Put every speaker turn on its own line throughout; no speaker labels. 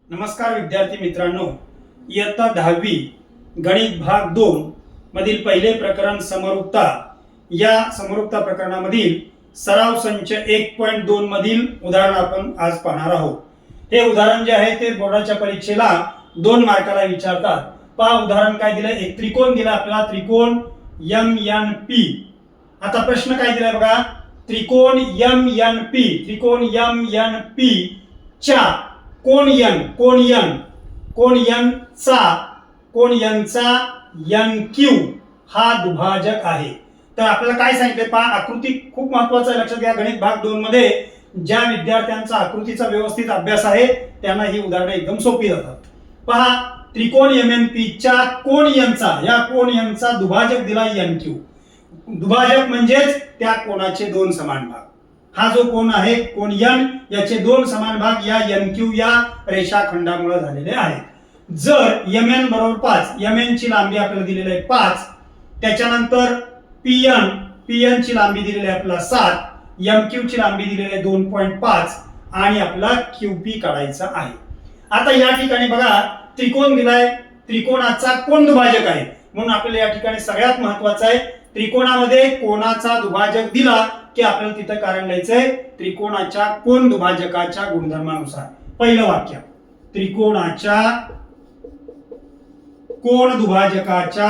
नमस्कार विद्यार्थी मित्रांनो, इयत्ता 10वी गणित भाग 2 मधील पहिले प्रकरण समरूपता या समरूपता प्रकरणामधील सराव संच 1.2 मधील उदाहरण आपण आज पाहणार आहोत। हे उदाहरण जे आहे ते बोर्डाच्या परीक्षेला 2 मार्काला विचारतात। पहा उदाहरण काय दिलंय, एक त्रिकोण दिला आपल्याला, त्रिकोण MNP। आता प्रश्न काय दिलाय बघा, त्रिकोण MNP च्या कोण Nचा NQ हा दुभाजक आहे। तर आपल्याला काय सांगितले पहा, आकृती खूप महत्त्वाचं आहे, लक्षात घ्या। गणित भाग 2 मध्ये ज्या विद्यार्थ्यांचा आकृतीचा व्यवस्थित अभ्यास आहे त्यांना ही उदाहरणे एकदम सोपी जातात। पहा, त्रिकोण MNP च्या कोण Nचा दुभाजक दिला NQ। दुभाजक म्हणजेच त्या कोणाचे दोन समान भाग। हा जो कोण आहे कोण N, याचे दोन समान भाग या NQ या रेषाखंडामुळे झालेले आहेत। जर MN बरोबर 5, MN ची लांबी आपल्याला दिलेली आहे 5, त्याच्यानंतर PN ची लांबी दिलेली आहे आपल्याला 7, MQ ची लांबी दिलेली आहे 2.5 आणि आपला QP काढायचा आहे। आता या ठिकाणी बघा, त्रिकोण दिलाय, त्रिकोणाचा कोण दुभाजक आहे, म्हणून आपल्याला या ठिकाणी सगळ्यात महत्त्वाचं आहे त्रिकोणामध्ये कोणाचा दुभाजक दिला की आपल्याला तिथं कारण लिहायचंय त्रिकोणाच्या कोण दुभाजकाच्या गुणधर्मानुसार। पहिलं वाक्य, त्रिकोणाच्या कोण दुभाजकाच्या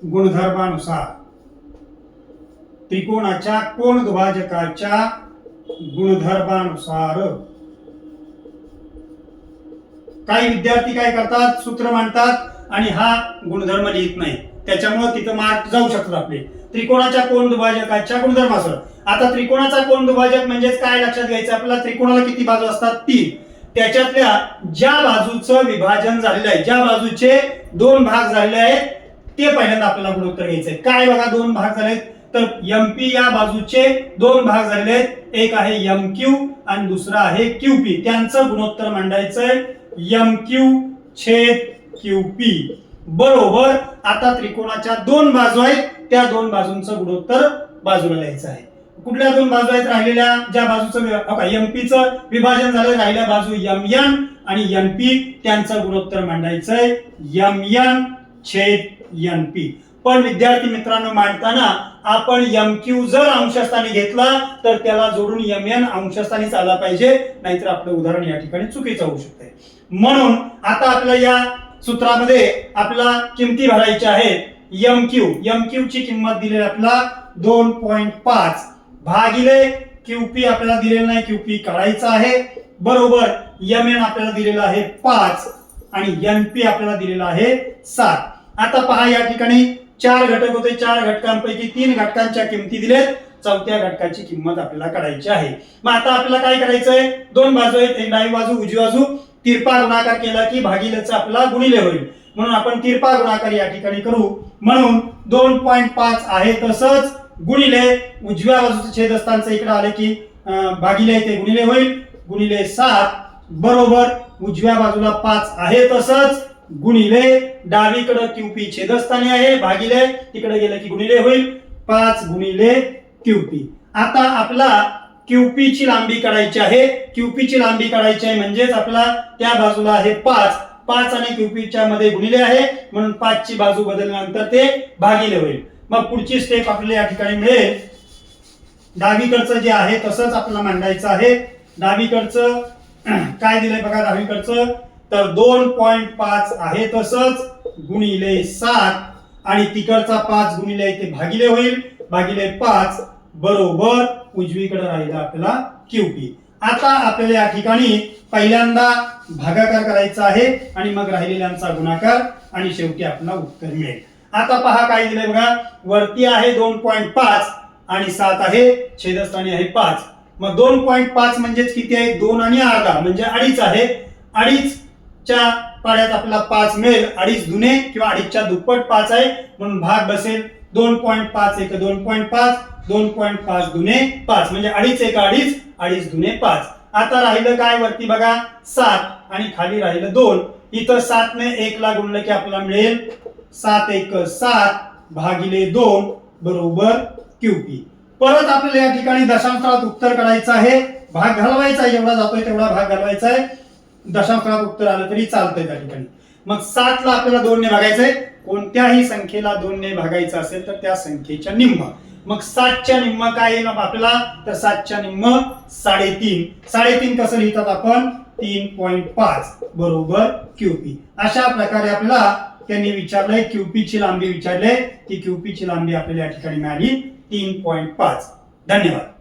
गुणधर्मानुसार, त्रिकोणाच्या कोण दुभाजकाच्या गुणधर्मानुसार। काही विद्यार्थी काय करतात, सूत्र मांडतात आणि हा गुणधर्म लिहित नाही, त्याच्यामुळे तिथं मार्क जाऊ शकतात आपले। त्रिकोणाच्या कोण दुभाजकाच्या गुणधर्मानुसार। आता त्रिकोणाचा कोण दुभाजक म्हणजेच काय लक्षात घ्यायचं आपल्याला, त्रिकोणाला किती बाजू असतात, 3, त्याच्यातल्या ज्या बाजूचं विभाजन झालेलं आहे, ज्या बाजूचे दोन भाग झालेले आहेत ते पहिल्यांदा आपल्याला गुणोत्तर घ्यायचंय। काय बघा, दोन भाग झालेत, तर MP या बाजूचे दोन भाग झालेले आहेत, एक आहे MQ आणि दुसरा आहे QP, त्यांचं गुणोत्तर मांडायचंय MQ छेद QP बरोबर। आता त्रिकोणाच्या दोन बाजू आहेत, त्या दोन बाजूंचं गुणोत्तर बाजूला लिहायचं आहे। कुठल्या दोन बाजू आहेत राहिलेल्या, ज्या बाजूचं MPचं विभाजन झालं, राहिल्या बाजू MN आणि NP, त्यांचं गुणोत्तर मांडायचंय MN छेद NP। पण विद्यार्थी मित्रांनो, मांडताना आपण MQ जर अंशस्थानी घेतला तर त्याला जोडून MN अंशस्थानीच आला पाहिजे, नाहीतर आपलं उदाहरण या ठिकाणी चुकीचं होऊ शकते। म्हणून आता आपल्याला या सूत्रामध्ये आपल्याला किमती भरायच्या आहेत। MQ ची किंमत दिलेली आपल्याला 2.5 भागिले QP आपल्याला दिलेलं नाही, QP काढायचा आहे बरोबर। MN आपल्याला दिलेला आहे 5 आणि NP आपल्याला दिलेला आहे 7। आता पहा, या ठिकाणी 4 घटक होते, 4 घटकांपैकी 3 घटकांच्या किमती दिलेत, चौथ्या घटकाची किंमत आपल्याला काढायची आहे। मग आता आपल्याला काय करायचंय, दोन बाजू आहेत, एक डावी बाजू उजवी बाजू, तिरपा गुणाकार केला की भागिलेचा आपला गुणिले होईल, म्हणून आपण तिरपा गुणाकार या ठिकाणी करू। म्हणून 2.5 आहे तसंच गुणिले उजव्या बाजूचं छेदस्थानचं इकडे आले की भागिले ते गुणिले होईल, गुणिले 7 बरोबर। उजव्या बाजूला 5 आहे तसंच गुणिले डावीकडे QP छेदस्थानी आहे, भागिले तिकडे गेलं की गुणिले होईल, 5 गुणिले QP। आता आपला QP ची लांबी काढायची आहे, QP ची लांबी काढायची आहे म्हणजेच आपला त्या बाजूला आहे 5 आणि QP च्या मध्ये गुणिले आहे, म्हणून 5 ची बाजू बदलल्यानंतर ते भागिले होईल। मग पुढची स्टेप आपल्याला या ठिकाणी मिळेल, डावीकडचं जे आहे तसंच आपल्याला मांडायचं आहे। डावीकडचं काय दिलंय बघा, डावीकडचं तर 2.5 आहे तसंच गुणिले 7 आणि तिकडचा 5 गुणिले ते भागिले होईल, भागिले 5 बरोबर। उजवीकडे राहिला आपल्याला QP। आता आपल्याला या ठिकाणी पहिल्यांदा भागाकार करायचा आहे आणि मग राहिलेल्यांचा गुणाकार आणि शेवटी आपल्याला उत्तर मिळेल। आता पहा काय दिलंय बघा, वरती आहे 2.5 आणि 7 आहे, छेदस्थानी आहे 5। मग 2.5 म्हणजेच किती आहे, 2 आणि अर्धा म्हणजे 2.5 आहे। 2.5 च्या पाड्यात आपल्याला 5 मिळेल, 2.5 दुने किंवा 2.5 च्या दुप्पट 5 आहे, म्हणून भाग बसेल 2.5 एक 2.5, 2.5 दुने 5 म्हणजे 2.5 एक 2.5, 2.5 दुने 5। आता राहिलं काय, वरती बघा 7 आणि खाली राहिलं 2, इथं 7 ने 1 ला गुणलं की आपल्याला मिळेल 7 एक 7 भागिले 2 बरोबर QP। परत आपल्याला या ठिकाणी दशांशात उत्तर काढायचं आहे, भाग घालवायचा आहे, जेवढा जातोय तेवढा भाग घालवायचा आहे। दशांशात उत्तर आलं तरी चालतंय त्या ठिकाणी. मग 7 ला आपल्याला 2 ने भागायचंय. कोणत्याही संख्येला 2 ने भागायचं असेल तर त्या संख्येच्या निम्म. मग 7च्या निम्म काय येईल आपल्याला, तर 7च्या निम्म 3.5. 3.5 कसं लिहितात आपण, 3.5 बरोबर QP. अशा प्रकारे आपल्याला त्यांनी विचारलंय QP ची लांबी विचारले, की QP ची लांबी आपल्याला या ठिकाणी मिळाली 3.5. धन्यवाद.